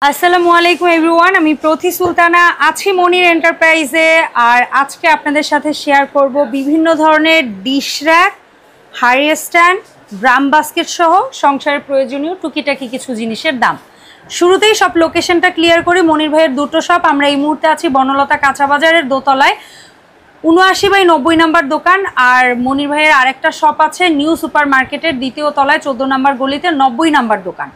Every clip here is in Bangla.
আসসালামু আলাইকুম এভরিওয়ান, আমি প্রতি সুলতানা আছি মনির এন্টারপ্রাইজে। আর আজকে আপনাদের সাথে শেয়ার করব বিভিন্ন ধরনের ডিশ র্যাক, হাড়ি স্ট্যান্ড, ড্রাম বাস্কেট সহ সংসারের প্রয়োজনীয় টুকিটাকি কিছু জিনিসের দাম। শুরুতেই সব লোকেশনটা ক্লিয়ার করি। মনির ভাইয়ের দুটো শপ, আমরা এই মুহূর্তে আছি বনলতা কাঁচা বাজারের দোতলায় ৭৯/৯০ নাম্বার দোকান। আর মনির ভাইয়ের আরেকটা শপ আছে নিউ সুপার মার্কেটের দ্বিতীয় তলায় ১৪ নাম্বার গলিতে ৯০ নাম্বার দোকান।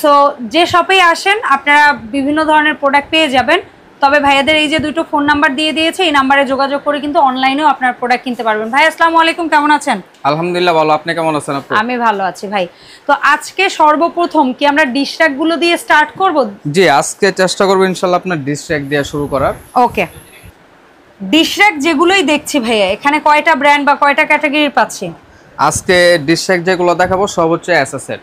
সো যে শপেই আসেন আপনারা বিভিন্ন ধরনের প্রোডাক্ট পেয়ে যাবেন। তবে ভাইয়াদের এই যে দুটো ফোন নাম্বার দিয়ে দিয়েছে, এই নাম্বারে যোগাযোগ করে কিন্তু অনলাইনেও আপনার প্রোডাক্ট কিনতে পারবেন। ভাই আসসালামু আলাইকুম, কেমন আছেন? আলহামদুলিল্লাহ ভালো, আপনি কেমন আছেন? আমি ভালো আছি ভাই। তো আজকে সর্বপ্রথম কি আমরা ডিশ র্যাক গুলো দিয়ে স্টার্ট করব? জি, আজকে চেষ্টা করব ইনশাআল্লাহ আপনার ডিশ র্যাক দিয়ে শুরু করার। ওকে, ডিশ র্যাক যেগুলোই দেখছি ভাইয়া, এখানে কয়টা ব্র্যান্ড বা কয়টা ক্যাটাগরি পাচ্ছি? আজকে ডিশ র্যাক যেগুলো দেখাবো সব হচ্ছে এসএস এর।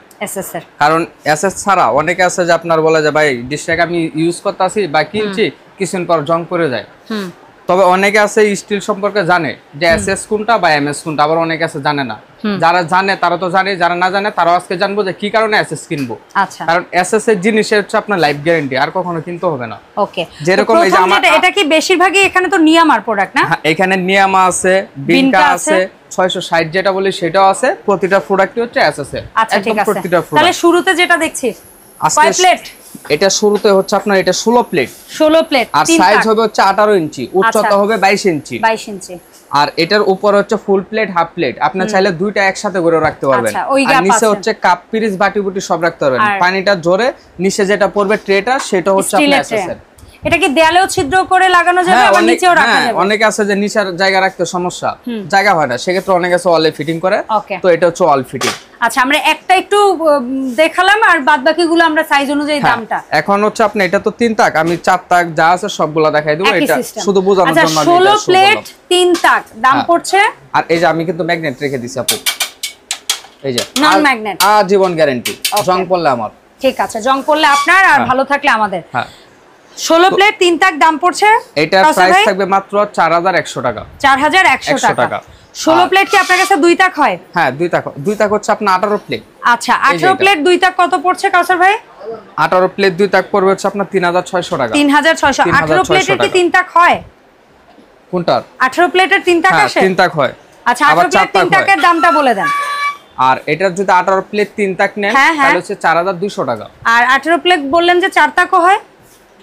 কারণ এসএস ছাড়া অনেকে আছে যে আপনার বলে যে ভাই ডিশ র্যাক আমি ইউজ করতেছি বা কিনছি, কিছুদিন পর জং পড়ে যায়। তবে অনেকে আছে স্টিল সম্পর্কে জানে যে এসএস কোনটা বা এমএস কোনটা, আবার অনেকে আছে জানে না। যারা জানে তারা তো জানে, যারা না জানে তারাও আজকে জানবো যে কি কারণে এসএস কিনবো। আচ্ছা, কারণ এসএস এর জিনিসের হচ্ছে আপনার লাইফ গ্যারান্টি, আর কখনো কিনতে হবে না। ওকে, যেরকম এই যে আমার এটা কি বেশিরভাগই এখানে তো নিয়ামার প্রোডাক্ট না? হ্যাঁ, এখানে নিয়ামা আছে, বিনকা আছে, 660 যেটা বলি সেটাও আছে। প্রতিটা প্রোডাক্টই হচ্ছে এসএস এর। আচ্ছা ঠিক আছে, প্রতিটা প্রোডাক্ট। তাহলে শুরুতে যেটা দেখছি কয় প্লেট? এটা শুরুতে হচ্ছে আপনার এটা 16 প্লেট। 16 প্লেট, আর সাইজ হবে হচ্ছে 18 ইঞ্চি, উচ্চতা হবে 22 ইঞ্চি। 22 ইঞ্চি। আর এটার উপর হচ্ছে ফুল প্লেট, হাফ প্লেট। আপনি চাইলে দুইটা একসাথে করে রাখতে পারবেন। আর নিচে হচ্ছে কাপ, পিরিচ, বাটি বুটি সব রাখতে পারবেন। পানিটা জোরে নিচে যেটা পড়বে ট্রেটা, সেটা হচ্ছে আপনার এসএস এর। এটা কি দেয়ালেও ছিদ্র করে লাগানো যাবে আবার নিচেও রাখা যাবে? অনেকে আছে যে নিচের জায়গা রাখতে সমস্যা, জায়গা হয় না, সেক্ষেত্রে অনেকে আছে ওয়ালে ফিটিং করে। তো এটা হচ্ছে ওয়াল ফিটিং। আচ্ছা, আমরা একটা একটু দেখালাম আর বাদবাকিগুলো আমরা সাইজ অনুযায়ী দামটা। এখন হচ্ছে আপনি এটা তো 3 তাক, আমি 4 তাক যা আছে সবগুলা দেখাই দেব। এটা শুধু বোঝানোর জন্য। আচ্ছা, 16 প্লেট 3 তাক দাম পড়ছে। আর এই যে আমি কিন্তু ম্যাগনেট রেখে দিছি আপু, এই যে নন ম্যাগনেট, জীবন গ্যারান্টি। জং পড়লে আমার, ঠিক আছে, জং পড়লে আপনার আর ভালো থাকলে আমাদের। হ্যাঁ, 16 প্লেট 3 তাক দাম পড়ছে। এটা প্রাইস থাকবে মাত্র 4100 টাকা। 4100 টাকা। 16 প্লেট কি আপনার কাছে 2 তাক হয়? হ্যাঁ, 2 তাক। 2 তাক হচ্ছে আপনার 18 প্লেট। আচ্ছা, 18 প্লেট 2 তাক কত পড়ছে কাউসার ভাই? 18 প্লেট 2 তাক পড়বে হচ্ছে আপনার 3600 টাকা। 3600। 18 প্লেটের কি 3 তাক হয়? কোনটার? 18 প্লেটের 3 তাক আসে? 3 তাক হয়। আচ্ছা, 18 প্লেট 3 তাকের দামটা বলে দেন। আর এটা যদি 18 প্লেট 3 তাক নেন তাহলে হচ্ছে 4200 টাকা। আর 18 প্লেট বললেন যে 4 তাকও হয়?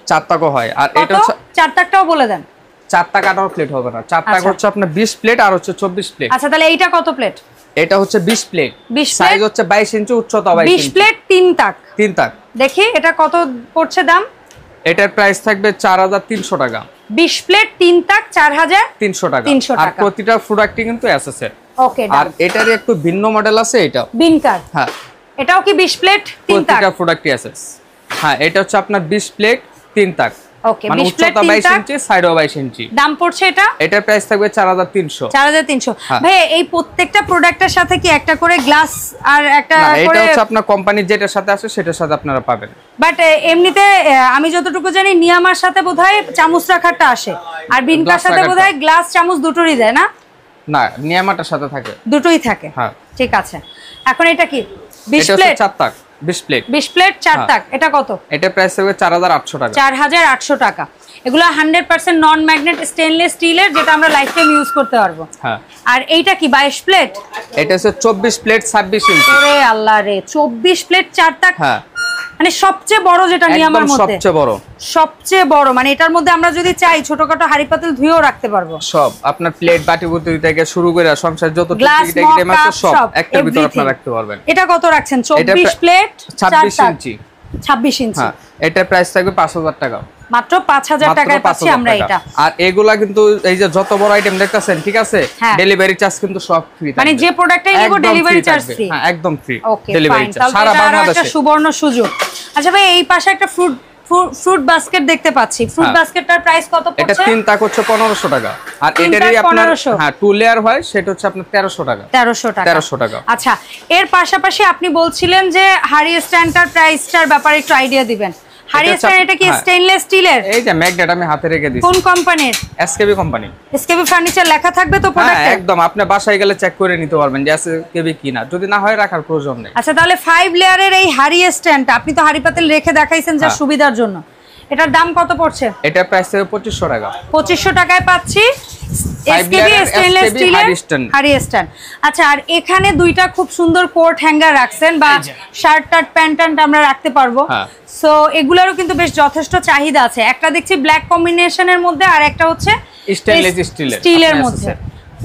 4 তাকও হয়। আর এটা হচ্ছে 4 তাকটাও বলে দেন। 4 তাক 18 প্লেট হবে না, 4 তাক হচ্ছে আপনার 20 প্লেট আর হচ্ছে 24 প্লেট। আচ্ছা, তাহলে এইটা কত প্লেট? এটা হচ্ছে 20 প্লেট, সাইজ হচ্ছে 22 ইঞ্চি, উচ্চতা 22 ইঞ্চি। 20 প্লেট 3 তাক। 3 তাক। দেখি এটা কত পড়ছে দাম? এটার প্রাইস থাকবে 4300 টাকা। 20 প্লেট 3 তাক 4300 টাকা। আর প্রতিটা প্রোডাক্টই কিন্তু এসএস এর। ওকে, আর এটারই একটু ভিন্ন মডেল আছে, এটা বিনকার। হ্যাঁ, এটাও কি 20 প্লেট 3 তাক? প্রতিটা প্রোডাক্টই এসএস। হ্যাঁ, এটা হচ্ছে আপনার 20 প্লেট 3 তাক। ওকে, 20 প্লেট 22 ইঞ্চি, সাইডও 22 ইঞ্চি। দাম পড়ছে এটা? এটার প্রাইস থাকবে 4300। 4300। ভাই এই প্রত্যেকটা প্রোডাক্টের সাথে কি একটা করে গ্লাস আর একটা করে? এটা হচ্ছে আপনার কোম্পানির যেটার সাথে আছে সেটার সাথে আপনারা পাবেন। বাট এমনিতে আমি যতটুকু জানি নিয়ামার সাথে বোধহয় চামচ রাখারটা আসে, আর বিনকার সাথে বোধহয় গ্লাস চামচ দুটোরই দেয় না? না, নিয়ামাটার সাথে থাকে, দুটোই থাকে। হ্যাঁ, ঠিক আছে। এখন এটা কি 20 প্লেট? 4 তাক 20 প্লেট। 20 প্লেট 4 তাক, এটা কত? এটা প্রাইস হবে 4800 টাকা। 4800 টাকা। এগুলো 100% নন ম্যাগনেট স্টেনলেস স্টিলের, যেটা আমরা লাইফ টাইম ইউজ করতে পারবো। হ্যাঁ। আর এইটা কি 22 প্লেট? এটা হচ্ছে 24 প্লেট 26 ইঞ্চি। ওরে আল্লাহ রে, 24 প্লেট 4 তাক। হ্যাঁ, মানে সবচেয়ে বড় যেটা নিয়ামার মধ্যে, সবচেয়ে বড়। মানে এটার মধ্যে আমরা যদি চাই ছোটখাটো হাড়ি পাতিল ধুয়েও রাখতে পারবো সব। আপনার প্লেট, বাটি বুটি থেকে শুরু করে সংসার যত আইটেম আছে সব একটার ভিতর আপনারা রাখতে পারবেন। এটা কত রাখছেন? 24 প্লেট 26 ইঞ্চি। 26 ইঞ্চি। হ্যাঁ, এটার প্রাইস থাকবে 5000 টাকা। মাত্র 5000 টাকায় পাচ্ছি আমরা এটা। আর এগুলা কিন্তু এই যে যত বড় আইটেম দেখতেছেন, ঠিক আছে, ডেলিভারি চার্জ কিন্তু সব ফ্রি। মানে যে প্রোডাক্টটাই নিব ডেলিভারি চার্জ ফ্রি। হ্যাঁ, একদম ফ্রি ডেলিভারি চার্জ সারা বাংলাদেশে। একটা সুবর্ণ সুযোগ। আচ্ছা ভাই, এই পাশে একটা ফ্রুট বাস্কেট দেখতে পাচ্ছি। ফ্রুট বাস্কেটটার প্রাইস কত পড়ছে? এটা 3 তাক হচ্ছে 1500 টাকা। আর এটারই আপনার হ্যাঁ 2 লেয়ার হয়, সেটা হচ্ছে আপনার 1300 টাকা। 1300 টাকা। আচ্ছা, এর পাশাপাশি আপনি বলছিলেন যে হাড়ি স্ট্যান্ডটার প্রাইসটার ব্যাপারে একটু আইডিয়া দিবেন। হারিয়েস্টান এটা কি স্টেইনলেস স্টিলের? এই যে ম্যাগনেট আমি হাতে রেখে দিয়েছি। কোন কোম্পানির? SKB company. এসকেবি ফার্নিচার লেখা থাকবে তো প্রোডাক্টে? একদম, আপনি বাসায় গেলে চেক করে নিতে পারবেন যে এসকেবি কিনা, যদি না হয় রাখার প্রয়োজন নেই। আচ্ছা, তাহলে 5 লেয়ারের এই হারিয়েস্টানটা আপনি তো হাড়ি পাতিল রেখে দেখাইছেন যা সুবিধার জন্য, এটার দাম কত পড়ছে? এটা প্রাইস থেকে 2500 টাকা। 2500 টাকায় পাচ্ছি এসকেবি স্টেইনলেস স্টিলের হারিয়েস্টান। আচ্ছা, আর এখানে দুইটা খুব সুন্দর কোট হ্যাঙ্গার রাখছেন, বা শার্ট টার্ট প্যান্ট ট্যান্ট আমরা রাখতে পারবো। সো এগুলোরও কিন্তু বেশ যথেষ্ট চাহিদা আছে। একটা দেখছি ব্ল্যাক কম্বিনেশনের মধ্যে, আর একটা হচ্ছে স্টেইনলেস স্টিলের মধ্যে।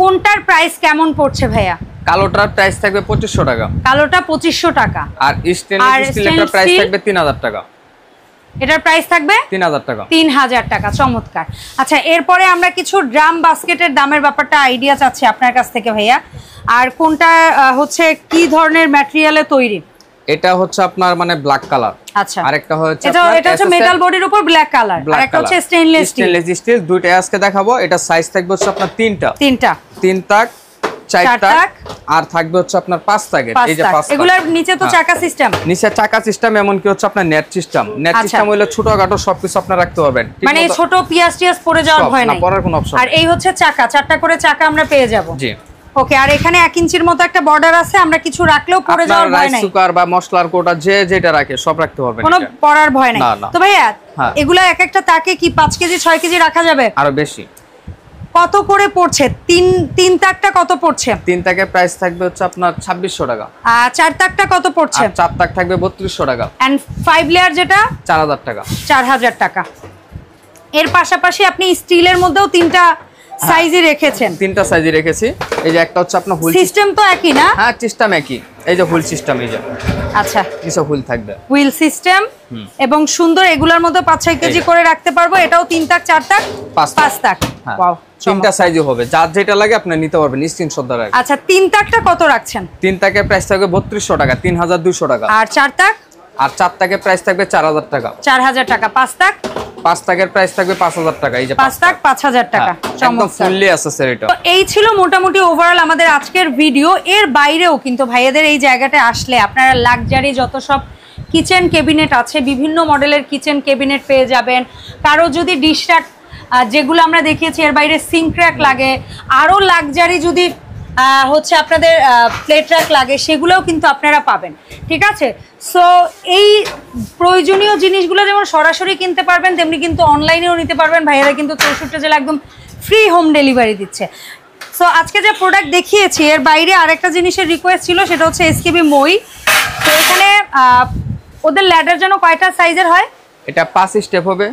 কোনটার প্রাইস কেমন পড়ছে ভাইয়া? কালোটার প্রাইস থাকবে 2500 টাকা। কালোটা 2500 টাকা, আর স্টেইনলেস স্টিলের প্রাইস থাকবে 3000 টাকা। এটার প্রাইস থাকবে 3000 টাকা। 3000 টাকা, চমৎকার। আচ্ছা, এরপরে আমরা কিছু ড্রাম বাস্কেটের দামের ব্যাপারটা আইডিয়া চাচ্ছি আপনার কাছ থেকে ভাইয়া। আর কোনটা হচ্ছে কি ধরনের ম্যাটেরিয়ালে তৈরি? এটা হচ্ছে আপনার মানে ব্ল্যাক কালার। আচ্ছা, আরেকটা হচ্ছে এটা হচ্ছে মেটাল বডির উপর ব্ল্যাক কালার, আর একটা হচ্ছে স্টেইনলেস স্টিল। দুইটা আজকে দেখাবো। এটা সাইজ থাকবে হচ্ছে আপনার তিন তাক, 4 তাক, আর থাকবে হচ্ছে আপনার 5 তাকের। এই যে 5 এগুলোর নিচে তো চাকা সিস্টেম, নিচে চাকা সিস্টেম, এমন কি হচ্ছে আপনার নেট সিস্টেম হইলে ছোটখাটো সবকিছু আপনি রাখতে পারবেন, মানে ছোট পিয়াস টিয়াস পড়ে যাওয়ার ভয় নাই, পড়ার কোনো অপশন। আর এই হচ্ছে চাকা, 4টা করে চাকা আমরা পেয়ে যাব। জি, ওকে। আর এখানে 1 ইঞ্চির মতো একটা বর্ডার আছে, আমরা কিছু রাখলেও পড়ে যাওয়ার ভয় নাই। রাইস কুকার বা মশলার কোটা যেটা রাখে সব রাখতে পারবেন, কোনো পড়ার ভয় নাই। তো ভাইয়া এগুলা এক একটা তাকে কি 5 কেজি 6 কেজি রাখা যাবে? আরো বেশি। কত করে পড়ছে? তিন তাকটা কত পড়ছে? 3 তাকের প্রাইস থাকবে হচ্ছে আপনার 2600 টাকা। আর 4 তাকটা কত পড়ছে? 4 তাক থাকবে 3200 টাকা। এন্ড 5 লেয়ার যেটা 4000 টাকা। 4000 টাকা। এর পাশাপাশি আপনি স্টিলের মধ্যেও 3টা সাইজই রেখেছেন। 3টা সাইজই রেখেছি। এই যে একটা হচ্ছে আপনার হুইল সিস্টেম তো একই না? হ্যাঁ, সিস্টেম একই। এই যে হুইল সিস্টেম, এই যে আচ্ছা কিছু হুইল থাকবে, হুইল সিস্টেম, এবং সুন্দর। এগুলোর মধ্যে 5-6 কেজি করে রাখতে পারবো। এটাও 3 তাক 4 তাক 5 তাক। ওয়াও, 3টা সাইজই হবে, যার যেটা লাগে আপনি নিতে পারবেন স্ক্রিনশট দ্বারা। আচ্ছা, 3 তাকটা কত রাখছেন? 3 তাকের প্রাইস থাকবে 3200 টাকা, 3200 টাকা। আর 4 তাক? আর 4 তাকের প্রাইস থাকবে 4000 টাকা। 4000 টাকা। 5 তাক? 5 তাকের প্রাইস থাকবে 5000 টাকা। এই যে 5 তাক 5000 টাকা। একদম ফুললি অ্যাসেসরি এটা। তো এই ছিল মোটামুটি ওভারঅল আমাদের আজকের ভিডিও। এর বাইরেও কিন্তু ভাইয়াদের এই জায়গাটা আসলে আপনারা লাক্সারি যত সব কিচেন ক্যাবিনেট আছে, বিভিন্ন মডেলের কিচেন ক্যাবিনেট পেয়ে যাবেন। কারো যদি ডিশ র্যাক, যেগুলো আমরা দেখিয়েছি, এর বাইরে সিঙ্ক র্যাক লাগে, আরও লাক্সারি যদি হচ্ছে আপনাদের প্লেট র্যাক লাগে, সেগুলোও কিন্তু আপনারা পাবেন। ঠিক আছে? সো এই প্রয়োজনীয় জিনিসগুলো যেমন সরাসরি কিনতে পারবেন, তেমনি কিন্তু অনলাইনেও নিতে পারবেন। ভাইয়েরা কিন্তু 64 জেলা একদম ফ্রি হোম ডেলিভারি দিচ্ছে। সো আজকে যে প্রোডাক্ট দেখিয়েছি, এর বাইরে আরেকটা জিনিসের রিকোয়েস্ট ছিল, সেটা হচ্ছে এসকেবি মই। তো এখানে ওদের ল্যাডার যেন কয়টা সাইজের হয়? এটা 5 স্টেপ হবে,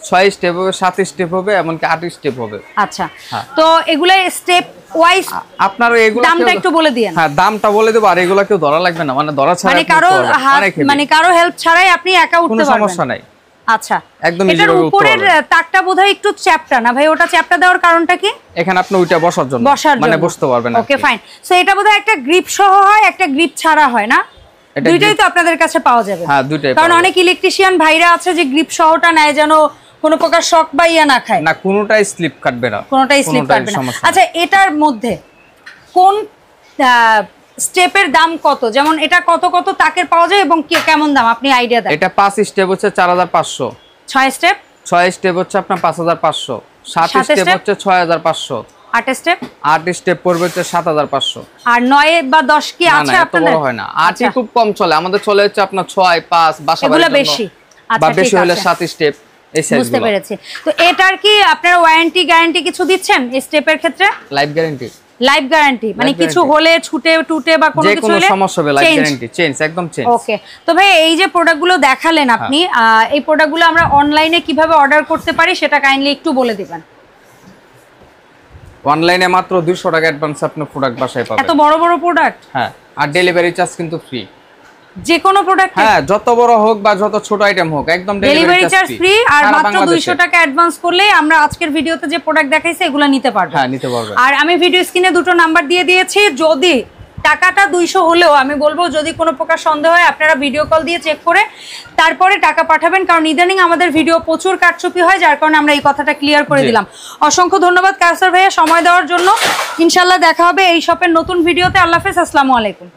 6 স্টেপ হবে, 7 স্টেপ হবে, এমনকি 8 স্টেপ হবে। আচ্ছা, তো এগুলা স্টেপ ওয়াইজ আপনার এগুলো দামটা একটু বলে দিয়েন। হ্যাঁ, দামটা বলে দেব। আর এগুলো কেউ ধরা লাগবে না, মানে ধরা ছাড়া মানে কারো হেল্প ছাড়াই আপনি একা উঠতে পারবেন, কোনো সমস্যা নাই। আচ্ছা, একদম এটার উপরের তাকটা বোধহয় একটু চ্যাপটা না ভাই? ওটা চ্যাপটা দেওয়ার কারণটা কি? এখানে আপনি ওইটা বসার জন্য, মানে বসতে পারবেন। ওকে, ফাইন। সো এটা বোধহয় একটা গ্রিপ সহ হয়, একটা গ্রিপ ছাড়া হয় না? দুইটাই তো আপনাদের কাছে পাওয়া যাবে? হ্যাঁ, দুইটাই। কারণ অনেক ইলেকট্রিশিয়ান ভাইরা আছে যে গ্রিপ সহটা নেয় যেন কোনো প্রকার শক বা ইয়া না খায়। না, কোনোটাই স্লিপ কাটবে না, কোনোটাই স্লিপ কাটবে না। আচ্ছা, এটার মধ্যে কোন স্টেপের দাম কত? যেমন এটা কত কত তাকের পাওয়া যায় এবং কেমন দাম, আপনি আইডিয়া দেন। এটা 5 স্টেপ হচ্ছে 4500, 6 স্টেপ 6 স্টেপ হচ্ছে আপনার 5500, 7 স্টেপ হচ্ছে 6500, 8 স্টেপ 8 স্টেপ পড়বে হচ্ছে 7500। আর 9 বা 10 কি আছে আপনাদের? বড় হয় না, 8ই খুব কম চলে। আমাদের চলে হচ্ছে আপনার 6, 5 বাসাবাড়ির জন্য বেশি। আচ্ছা, বা বেশি হলে 7 স্টেপ, এই সাইজগুলো। বুঝতে পেরেছি। তো এটার কি আপনারা ওয়ারেন্টি গ্যারান্টি কিছু দিচ্ছেন এই স্টেপের ক্ষেত্রে? Life guarantee. লাইফ গ্যারান্টি মানে কিছু হলে ছুটে টুটে বা কোনো কিছু হলে যে কোনো সমস্যা হবে, লাইফ গ্যারান্টি, চেঞ্জ, একদম চেঞ্জ। ওকে। তো ভাই এই যে প্রোডাক্টগুলো দেখালেন আপনি, এই প্রোডাক্টগুলো আমরা অনলাইনে কিভাবে অর্ডার করতে পারি সেটা কাইন্ডলি একটু বলে দিবেন। অনলাইনে মাত্র 200 টাকা অ্যাডভান্স আপনি প্রোডাক্ট বাসায় পাবেন। এত বড় বড় প্রোডাক্ট? হ্যাঁ, আর ডেলিভারি চার্জ কিন্তু ফ্রি। যে কোনো প্রোডাক্ট? হ্যাঁ, যত বড় হোক বা যত ছোট আইটেম হোক, একদম ডেলিভারি চার্জ ফ্রি। আর মাত্র 200 টাকা অ্যাডভান্স করলে আমরা আজকের ভিডিওতে যে প্রোডাক্ট দেখাইছি এগুলো নিতে পারবেন। হ্যাঁ, নিতে পারবেন। আর আমি ভিডিও স্ক্রিনে দুটো নাম্বার দিয়ে দিয়েছি। যদি টাকাটা 200 হলেও আমি বলবো যদি কোনো প্রকার সন্দেহ হয় আপনারা ভিডিও কল দিয়ে চেক করে তারপরে টাকা পাঠাবেন, কারণ ইদানিং আমাদের ভিডিও প্রচুর কারচুপি হয়, যার কারণে আমরা এই কথাটা ক্লিয়ার করে দিলাম। অসংখ্য ধন্যবাদ কায়সার ভাইয়া সময় দেওয়ার জন্য। ইনশাআল্লাহ দেখা হবে এই শপের নতুন ভিডিওতে। আল্লাহ হাফেজ, আসসালামু আলাইকুম।